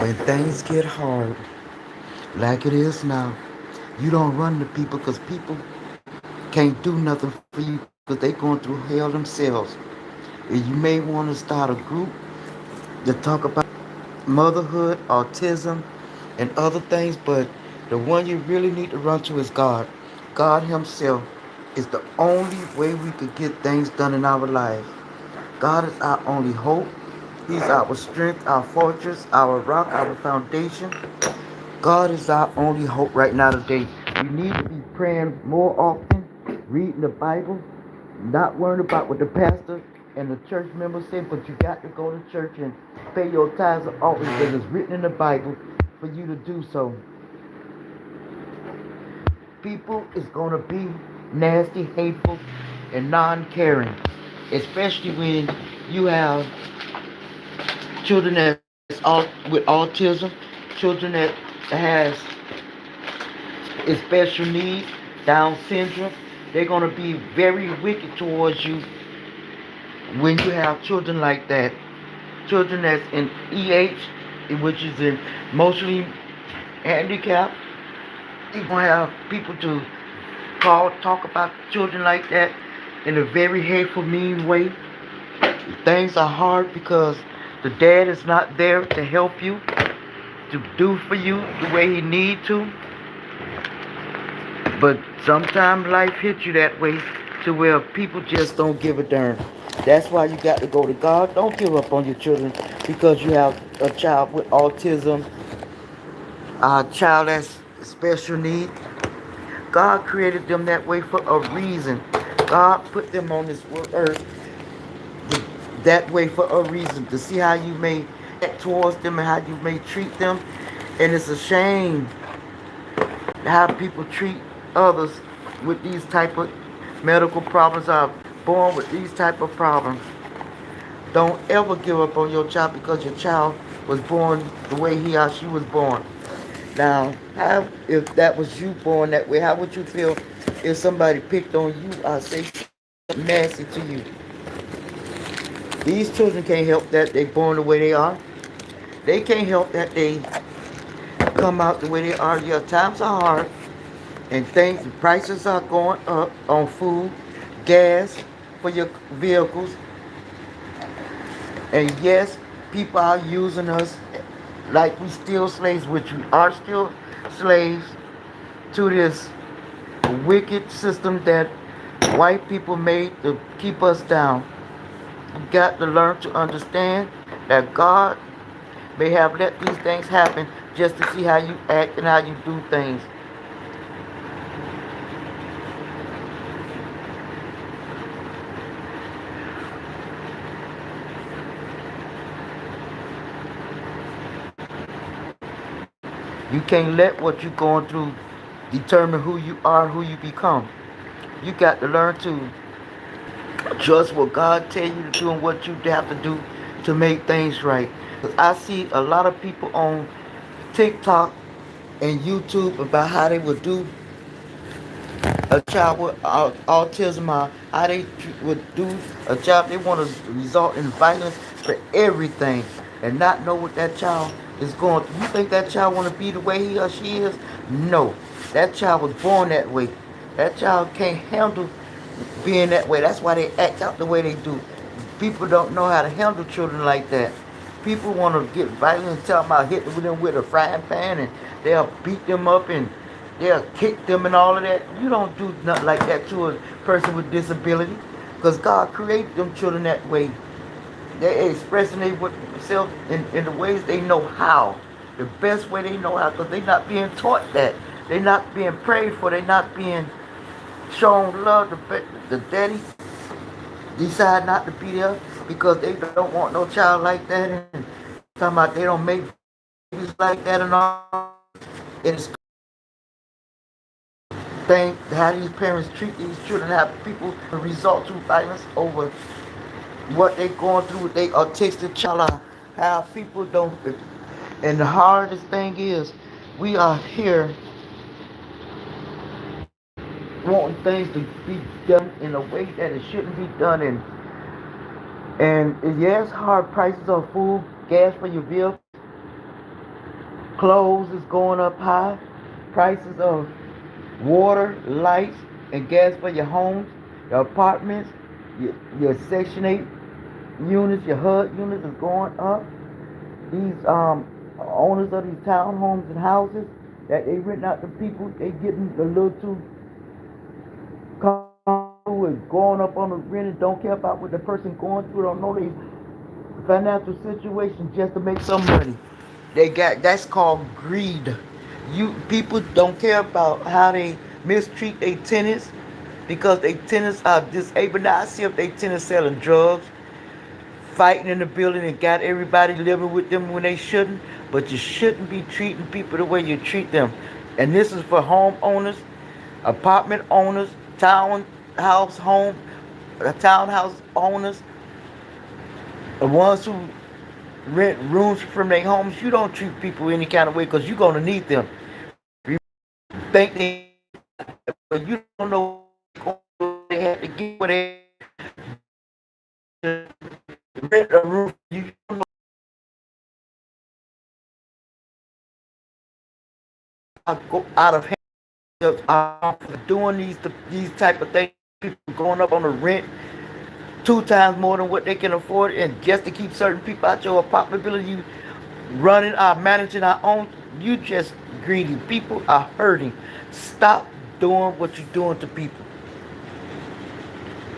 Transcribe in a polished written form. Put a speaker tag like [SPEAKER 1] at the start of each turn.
[SPEAKER 1] When things get hard, like it is now, you don't run to people because people can't do nothing for you because they going through hell themselves. And you may want to start a group to talk about motherhood, autism, and other things, but the one you really need to run to is God. God Himself is the only way we could get things done in our lives. God is our only hope. He's our strength, our fortress, our rock, our foundation. God is our only hope right now today. We need to be praying more often, reading the Bible, not worrying about what the pastor and the church members say, but you got to go to church and pay your tithes and offerings because it's written in the Bible for you to do so. People is going to be nasty, hateful, and non-caring, especially when you have children that's with autism, children that has special needs, Down syndrome. They're going to be very wicked towards you when you have children like that. Children that's in which is in emotionally handicapped. You're going to have people to talk about children like that in a very hateful, mean way. Things are hard because the dad is not there to help you, to do for you the way he need to. But sometimes life hits you that way to where people just don't give a darn. That's why you got to go to God. Don't give up on your children because you have a child with autism, a child that's special need. God created them that way for a reason. God put them on this earth that way for a reason to see how you may act towards them and how you may treat them. And it's a shame how people treat others with these type of medical problems, are born with these type of problems. Don't ever give up on your child because your child was born the way he or she was born. Now, how if that was you born that way, how would you feel if somebody picked on you or say something nasty to you? These children can't help that they born the way they are. They can't help that they come out the way they are. Yeah, times are hard and things, prices are going up on food, gas for your vehicles, and yes, people are using us like we still slaves, which we are still slaves to this wicked system that white people made to keep us down. We got to learn to understand that God may have let these things happen just to see how you act and how you do things. You can't let what you're going through determine who you are, who you become. You got to learn to trust what God tell you to do and what you have to do to make things right. Cause I see a lot of people on TikTok and YouTube about how they would do a child with autism, or how they would do a child. They want to result in violence for everything and not know what that child is going through. You think that child want to be the way he or she is? No. That child was born that way. That child can't handle being that way. That's why they act out the way they do. People don't know how to handle children like that. People want to get violent and tell them about hitting them with a frying pan and they'll beat them up and they'll kick them and all of that. You don't do nothing like that to a person with disability because God created them children that way. They're expressing themselves in the ways they know how. The best way they know how because they're not being taught that. They're not being prayed for. They're not being shown love. The daddy decide not to be there because they don't want no child like that and talking about they don't make babies like that and all. And it's thing how these parents treat these children, how people result to violence over what they going through with their autistic child, how people don't. And the hardest thing is, we are here wanting things to be done in a way that it shouldn't be done in. And yes, hard prices of food, gas for your vehicle. Clothes is going up high. Prices of water, lights, and gas for your homes, your apartments, your Section 8 units, your HUD units is going up. These owners of these townhomes and houses that they rent out to people, they getting a little too comfortable with going up on the rent and don't care about what the person going through. Don't know their financial situation just to make some money. They got that's called greed. You people don't care about how they mistreat their tenants because they tenants are disabled. Now I see if they tenants selling drugs, fighting in the building and got everybody living with them when they shouldn't. But you shouldn't be treating people the way you treat them. And this is for homeowners, apartment owners, townhouse owners, the ones who rent rooms from their homes. You don't treat people any kind of way because you're gonna need them. Think but you don't know what they have to get when they rent a room. You don't know how to go out of hand doing these type of things. People going up on the rent 2 times more than what they can afford, and just to keep certain people out your apartment building, you running managing our own. You just greedy. People are hurting. Stop doing what you're doing to people.